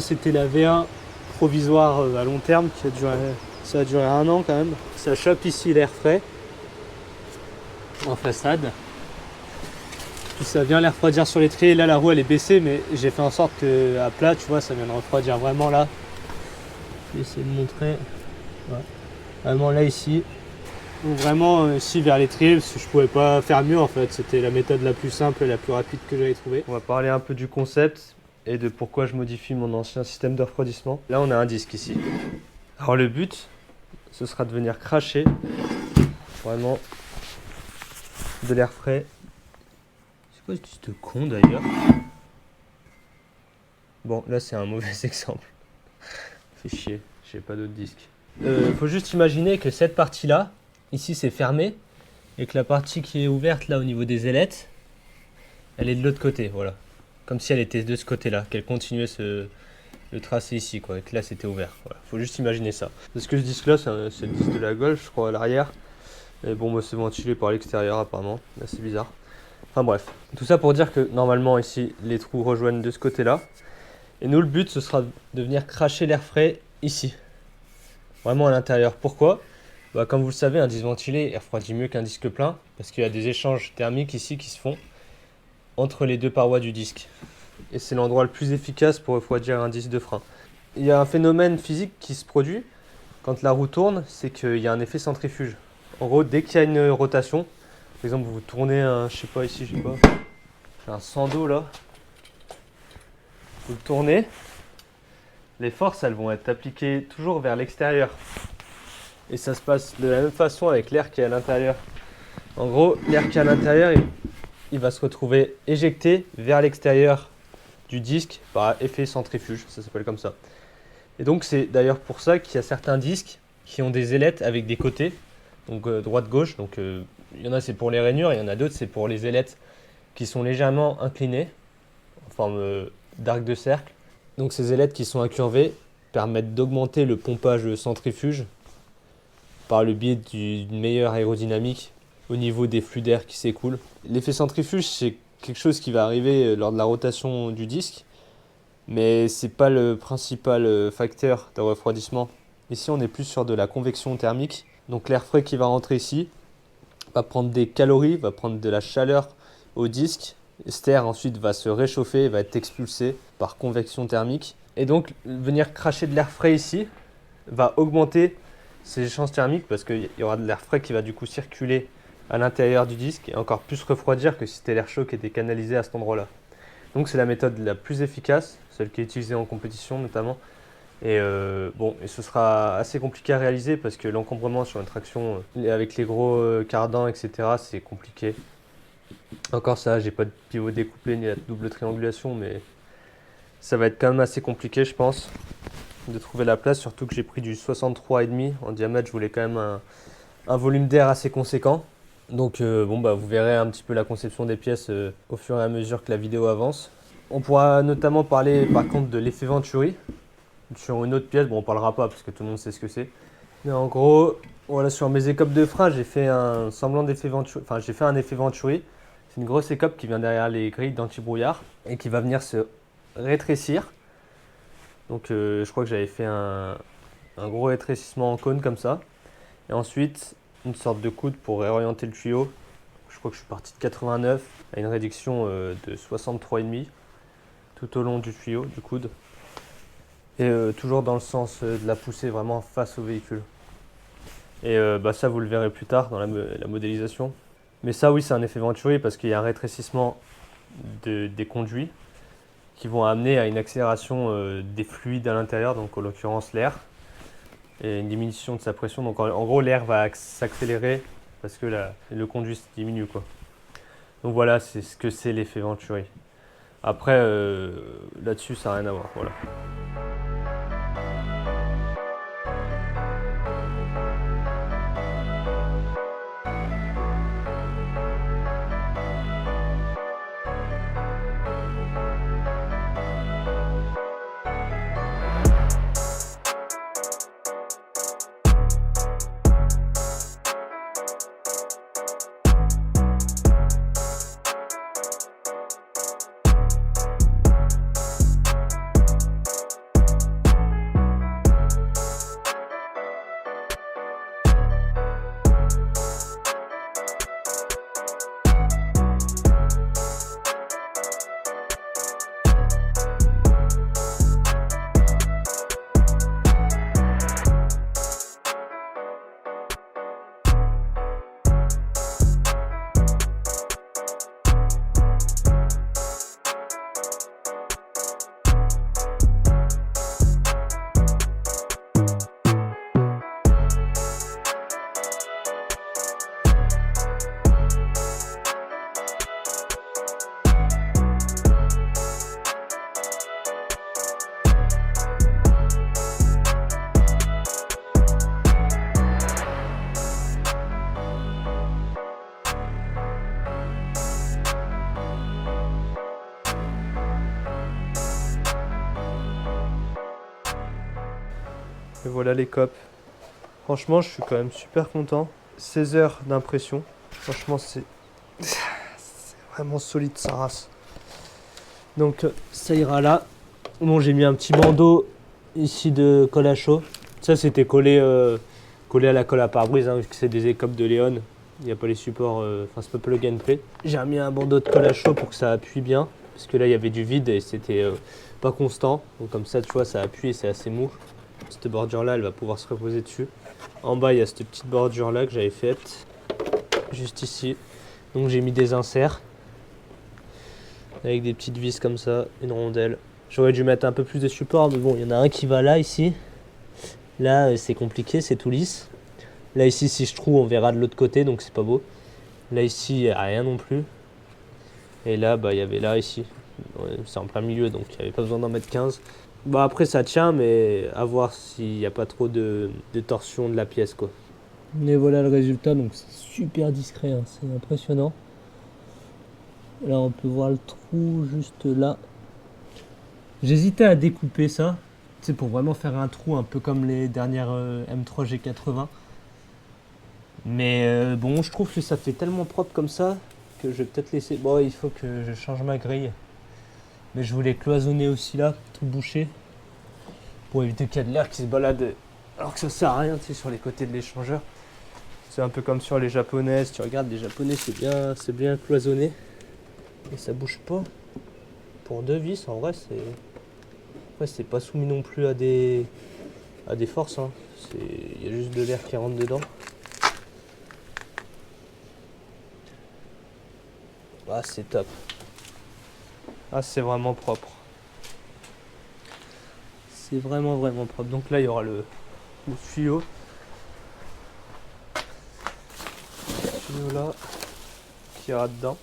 C'était la V1 provisoire à long terme qui a duré, ça a duré 1 an quand même. Ça chope ici l'air frais en façade. Puis ça vient les refroidir sur l'étrier. Là la roue elle est baissée, mais j'ai fait en sorte que à plat, tu vois, ça vient de refroidir vraiment là. Je vais essayer de montrer. Ouais. Vraiment là ici. Donc vraiment ici vers l'étrier, parce que je pouvais pas faire mieux en fait. C'était la méthode la plus simple et la plus rapide que j'avais trouvée. On va parler un peu du concept et de pourquoi je modifie mon ancien système de refroidissement. Là on a un disque ici. Alors le but, ce sera de venir cracher vraiment de l'air frais. C'est quoi ce disque con d'ailleurs? Bon là c'est un mauvais exemple. Fait chier, j'ai pas d'autres disques. Faut juste imaginer que cette partie là, ici c'est fermé, et que la partie qui est ouverte là au niveau des ailettes, elle est de l'autre côté, voilà. Comme si elle était de ce côté-là, qu'elle continuait le tracé ici, quoi, et que là c'était ouvert. Voilà. Faut juste imaginer ça. Parce que ce disque-là, c'est le disque de la Golf, je crois, à l'arrière. Et bon, moi, c'est ventilé par l'extérieur, apparemment. Là, c'est bizarre. Enfin bref. Tout ça pour dire que normalement, ici, les trous rejoignent de ce côté-là. Et nous, le but, ce sera de venir cracher l'air frais ici. Vraiment à l'intérieur. Pourquoi? Bah, comme vous le savez, un disque ventilé refroidit mieux qu'un disque plein, parce qu'il y a des échanges thermiques ici qui se font entre les deux parois du disque. Et c'est l'endroit le plus efficace pour refroidir un disque de frein. Il y a un phénomène physique qui se produit quand la roue tourne, c'est qu'il y a un effet centrifuge. En gros, dès qu'il y a une rotation, par exemple vous tournez un, je sais pas ici, je sais pas, un sando là, vous le tournez, les forces elles vont être appliquées toujours vers l'extérieur. Et ça se passe de la même façon avec l'air qui est à l'intérieur. En gros, l'air qui est à l'intérieur, il va se retrouver éjecté vers l'extérieur du disque par effet centrifuge, ça s'appelle comme ça. Et donc c'est d'ailleurs pour ça qu'il y a certains disques qui ont des ailettes avec des côtés, donc droite-gauche, donc il y en a c'est pour les rainures, il y en a d'autres c'est pour les ailettes qui sont légèrement inclinées, en forme d'arc de cercle. Donc ces ailettes qui sont incurvées permettent d'augmenter le pompage centrifuge par le biais d'une meilleure aérodynamique au niveau des flux d'air qui s'écoulent. L'effet centrifuge, c'est quelque chose qui va arriver lors de la rotation du disque, mais c'est pas le principal facteur de refroidissement. Ici, on est plus sur de la convection thermique. Donc l'air frais qui va rentrer ici va prendre des calories, va prendre de la chaleur au disque. Cet air ensuite va se réchauffer et va être expulsé par convection thermique. Et donc venir cracher de l'air frais ici va augmenter ces échanges thermiques parce qu'il y aura de l'air frais qui va du coup circuler à l'intérieur du disque et encore plus refroidir que si c'était l'air chaud qui était canalisé à cet endroit-là. Donc c'est la méthode la plus efficace, celle qui est utilisée en compétition notamment. Et et ce sera assez compliqué à réaliser parce que l'encombrement sur une traction avec les gros cardans, etc., c'est compliqué. Encore ça, j'ai pas de pivot découpé ni la double triangulation, mais ça va être quand même assez compliqué, je pense, de trouver la place, surtout que j'ai pris du 63,5 en diamètre. Je voulais quand même un volume d'air assez conséquent. Donc vous verrez un petit peu la conception des pièces au fur et à mesure que la vidéo avance. On pourra notamment parler par contre de l'effet Venturi sur une autre pièce. Bon, on parlera pas parce que tout le monde sait ce que c'est. Mais en gros, voilà, sur mes écopes de frein, j'ai fait un semblant d'effet Venturi. Enfin, j'ai fait un effet Venturi. C'est une grosse écope qui vient derrière les grilles d'anti-brouillard et qui va venir se rétrécir. Donc je crois que j'avais fait un gros rétrécissement en cône comme ça. Et ensuite, une sorte de coude pour réorienter le tuyau. Je crois que je suis parti de 89 à une réduction de 63,5 tout au long du tuyau, du coude. Et toujours dans le sens de la poussée, vraiment face au véhicule. Et ça, vous le verrez plus tard dans la modélisation. Mais ça, oui, c'est un effet Venturi parce qu'il y a un rétrécissement des conduits qui vont amener à une accélération des fluides à l'intérieur, donc en l'occurrence l'air, et une diminution de sa pression. Donc en gros, l'air va s'accélérer parce que le conduit diminue, quoi. Donc voilà, c'est ce que c'est l'effet Venturi. Après, là-dessus, ça n'a rien à voir. Voilà. Et voilà les copes. Franchement, je suis quand même super content. 16 heures d'impression. Franchement, c'est vraiment solide sa race. Donc ça ira là. Bon, j'ai mis un petit bandeau ici de colle à chaud. Ça, c'était collé à la colle à pare-brise, hein, vu que c'est des écopes de Léon. Il n'y a pas les supports, enfin c'est pas plug and play. J'ai mis un bandeau de colle à chaud pour que ça appuie bien. Parce que là, il y avait du vide et c'était pas constant. Donc comme ça, tu vois, ça appuie et c'est assez mou. Cette bordure-là, elle va pouvoir se reposer dessus. En bas, il y a cette petite bordure-là que j'avais faite. Juste ici. Donc j'ai mis des inserts. Avec des petites vis comme ça, une rondelle. J'aurais dû mettre un peu plus de support, mais bon, il y en a un qui va là, ici. Là, c'est compliqué, c'est tout lisse. Là, ici, si je trouve, on verra de l'autre côté, donc c'est pas beau. Là, ici, il n'y a rien non plus. Et là, bah, il y avait là, ici. C'est en plein milieu, donc il n'y avait pas besoin d'en mettre 15. Bon, après, ça tient, mais à voir s'il n'y a pas trop de torsion de la pièce, quoi. Et voilà le résultat, donc c'est super discret, hein, c'est impressionnant. Là, on peut voir le trou juste là. J'hésitais à découper ça, tu sais, pour vraiment faire un trou un peu comme les dernières M3 G80. Mais bon, je trouve que ça fait tellement propre comme ça que je vais peut-être laisser. Bon, il faut que je change ma grille. Mais je voulais cloisonner aussi là, tout boucher. Pour éviter qu'il y ait de l'air qui se balade. Alors que ça sert à rien, tu sais, sur les côtés de l'échangeur. C'est un peu comme sur les japonaises. Tu regardes, les japonais, c'est bien cloisonné. Et ça bouge pas. Pour 2 vis, en vrai, c'est pas soumis non plus à des forces. Hein. Il y a juste de l'air qui rentre dedans. Ah, c'est top. Ah, c'est vraiment propre. C'est vraiment propre. Donc là, il y aura le tuyau. Le tuyau là, qui ira dedans.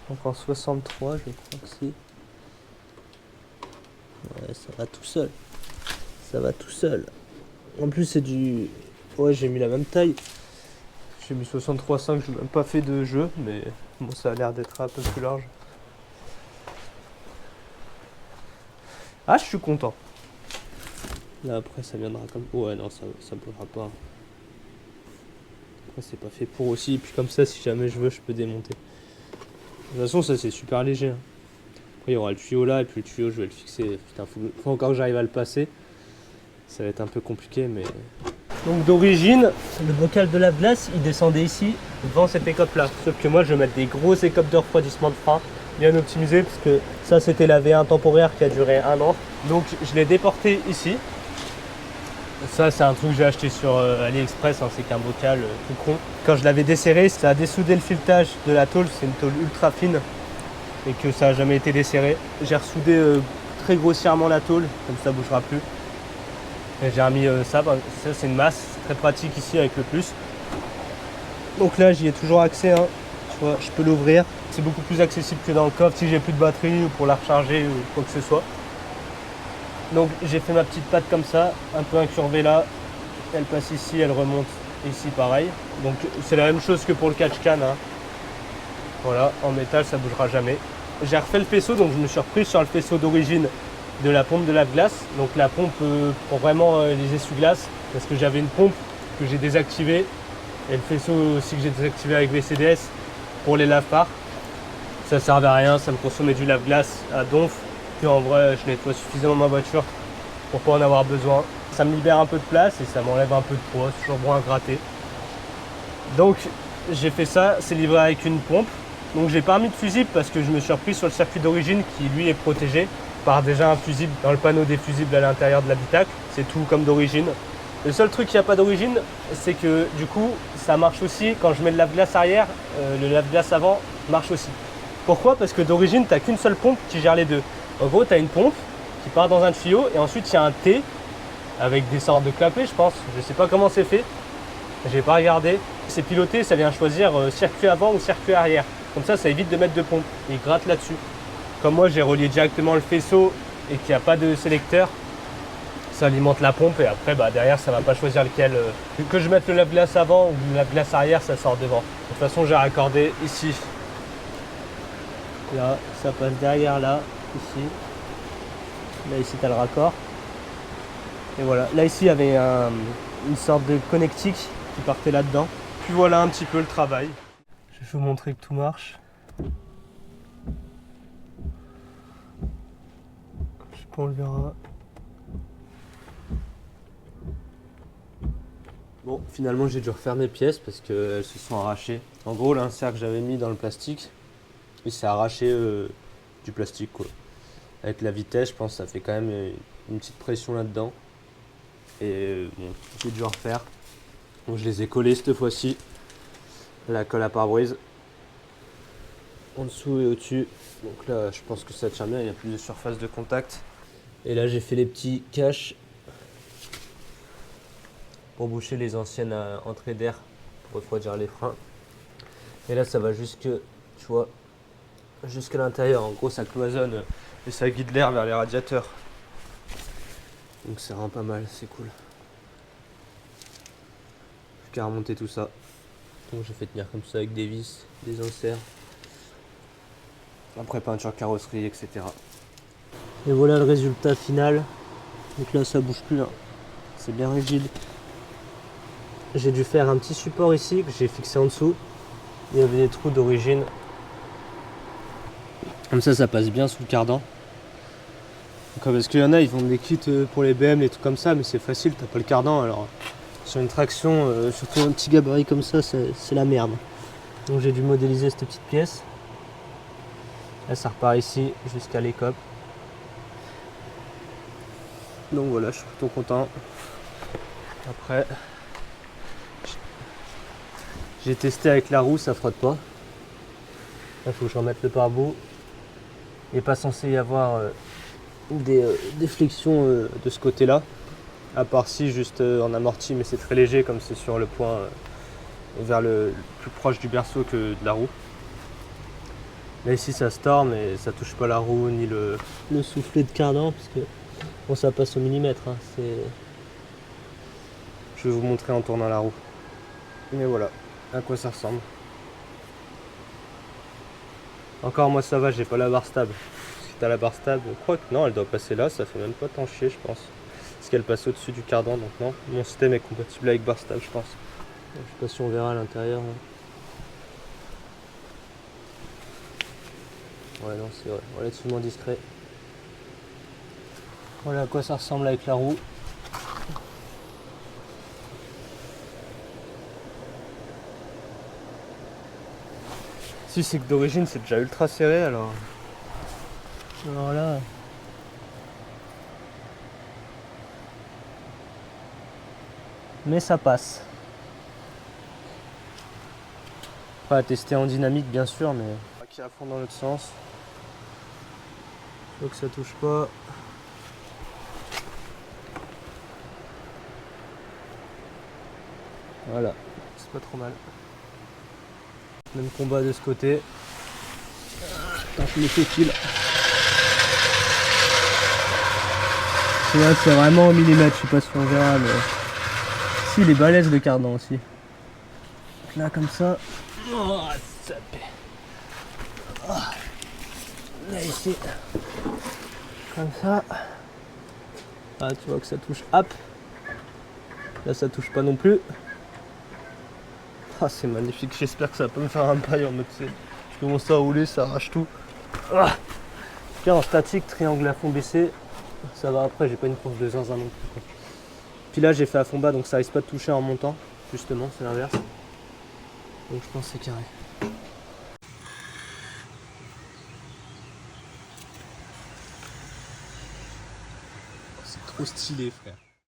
Donc en 63, je crois que c'est. Ouais, ça va tout seul. Ça va tout seul. En plus, c'est du. Ouais, j'ai mis la même taille. J'ai mis 63,5, je n'ai même pas fait de jeu, mais bon, ça a l'air d'être un peu plus large. Ah, je suis content. Là, après, ça viendra comme. Ouais, non, ça bougera pas. Après, c'est pas fait pour aussi. Et puis, comme ça, si jamais je veux, je peux démonter. De toute façon, ça, c'est super léger. Hein. Après, il y aura le tuyau là, et puis le tuyau, je vais le fixer. Putain, faut encore que j'arrive à le passer. Ça va être un peu compliqué, mais. Donc d'origine, le bocal de lave-glace, il descendait ici, devant cette écope là. Sauf que moi, je vais mettre des grosses écopes de refroidissement de frein, bien optimisées, parce que ça, c'était la V1 temporaire qui a duré 1 an. Donc je l'ai déporté ici. Ça, c'est un truc que j'ai acheté sur AliExpress, hein, c'est qu'un bocal tout con. Quand je l'avais desserré, ça a dessoudé le filetage de la tôle, c'est une tôle ultra fine, et que ça n'a jamais été desserré. J'ai ressoudé très grossièrement la tôle, comme ça ne bougera plus. Et j'ai remis ça c'est une masse, c'est très pratique ici avec le plus. Donc là j'y ai toujours accès, hein. Tu vois, je peux l'ouvrir. C'est beaucoup plus accessible que dans le coffre si j'ai plus de batterie ou pour la recharger ou quoi que ce soit. Donc j'ai fait ma petite patte comme ça, un peu incurvée là. Elle passe ici, elle remonte ici pareil. Donc c'est la même chose que pour le catch-can. Hein. Voilà, en métal ça bougera jamais. J'ai refait le faisceau, donc je me suis repris sur le faisceau d'origine de la pompe de lave-glace, donc la pompe pour vraiment les essuie-glaces, parce que j'avais une pompe que j'ai désactivée et le faisceau aussi que j'ai désactivé avec VCDS pour les lave-pare. Ça servait à rien, ça me consommait du lave-glace à donf, puis en vrai je nettoie suffisamment ma voiture pour pas en avoir besoin. Ça me libère un peu de place et ça m'enlève un peu de poids, c'est toujours bon à gratter. Donc j'ai fait ça, c'est livré avec une pompe. Donc j'ai pas remis de fusible parce que je me suis repris sur le circuit d'origine qui lui est protégé par déjà un fusible dans le panneau des fusibles à l'intérieur de l'habitacle, c'est tout comme d'origine. Le seul truc qui n'a pas d'origine, c'est que du coup, ça marche aussi quand je mets le lave-glace arrière, le lave-glace avant marche aussi. Pourquoi? Parce que d'origine, tu n'as qu'une seule pompe qui gère les deux. En gros, tu as une pompe qui part dans un tuyau et ensuite il y a un T avec des sortes de clapets, je pense. Je sais pas comment c'est fait, j'ai pas regardé. C'est piloté, ça vient choisir circuit avant ou circuit arrière. Comme ça évite de mettre de pompe. Il gratte là-dessus. Comme moi j'ai relié directement le faisceau et qu'il n'y a pas de sélecteur, ça alimente la pompe et après derrière ça va pas choisir lequel. Que je mette le lave-glace avant ou le lave-glace arrière, ça sort devant. De toute façon j'ai raccordé ici. Là, ça passe derrière là, ici. Là ici tu as le raccord. Et voilà, là ici il y avait une sorte de connectique qui partait là-dedans. Puis voilà un petit peu le travail. Je vais vous montrer que tout marche. Je sais pas, on le verra. Bon, finalement j'ai dû refaire mes pièces parce qu'elles se sont arrachées. En gros, l'insert que j'avais mis dans le plastique, il s'est arraché du plastique quoi. Avec la vitesse, je pense que ça fait quand même une petite pression là-dedans. Et bon, j'ai dû refaire. Donc je les ai collés cette fois-ci. La colle à pare-brise. En dessous et au-dessus. Donc là, je pense que ça tient bien, il y a plus de surface de contact. Et là, j'ai fait les petits caches pour boucher les anciennes entrées d'air pour refroidir les freins. Et là, ça va jusque, tu vois, jusqu'à l'intérieur. En gros, ça cloisonne et ça guide l'air vers les radiateurs. Donc c'est vraiment pas mal, c'est cool. Plus qu'à remonter tout ça. Donc j'ai fait tenir comme ça avec des vis, des inserts. Après peinture carrosserie, etc. Et voilà le résultat final. Donc là ça bouge plus là. C'est bien rigide. J'ai dû faire un petit support ici que j'ai fixé en dessous. Il y avait des trous d'origine. Comme ça passe bien sous le cardan. Donc, parce qu'il y en a, ils vendent des kits pour les BM, des trucs comme ça, mais c'est facile, t'as pas le cardan. Alors sur une traction, surtout un petit gabarit comme ça, c'est la merde. Donc j'ai dû modéliser cette petite pièce. Là ça repart ici jusqu'à l'écope. Donc voilà, je suis plutôt content. Après, j'ai testé avec la roue, ça frotte pas. Là il faut que je remette le pare-bout. Il n'est pas censé y avoir des flexions de ce côté là. À part si juste en amorti, mais c'est très léger comme c'est sur le point vers le plus proche du berceau que de la roue. Là ici ça se tord mais ça touche pas la roue ni le soufflet de cardan parce que bon, ça passe au millimètre. Hein. Je vais vous montrer en tournant la roue. Mais voilà à quoi ça ressemble. Encore moi ça va, j'ai pas la barre stable. Si t'as la barre stable, je crois que non, elle doit passer là, ça fait même pas tant chier je pense. Parce qu'elle passe au-dessus du cardan, donc non. Mon système est compatible avec barre stable je pense. Je sais pas si on verra à l'intérieur. Ouais non c'est relativement discret. Voilà à quoi ça ressemble avec la roue. Si c'est que d'origine c'est déjà ultra serré alors là. Mais ça passe. Pas à tester en dynamique bien sûr mais qui est à fond dans l'autre sens. Faut que ça touche pas. Voilà, c'est pas trop mal. Même combat de ce côté. Attends, je mets ce fil. Là c'est vraiment au millimètre, je sais pas si on verra mais. Si il est balèze le cardan aussi. Donc là comme ça. Oh, ça paie. Oh. Là ici. Comme ça. Ah tu vois que ça touche. Hop. Là ça touche pas non plus. Ah c'est magnifique, j'espère que ça va pas me faire un paille en mode C. Je commence à rouler, ça arrache tout. Ah. Tiens en statique, triangle à fond baissé. Ça va après, j'ai pas une course de zinzin non plus. Puis là j'ai fait à fond bas donc ça risque pas de toucher en montant. Justement, c'est l'inverse. Donc je pense que c'est carré. C'est trop stylé frère.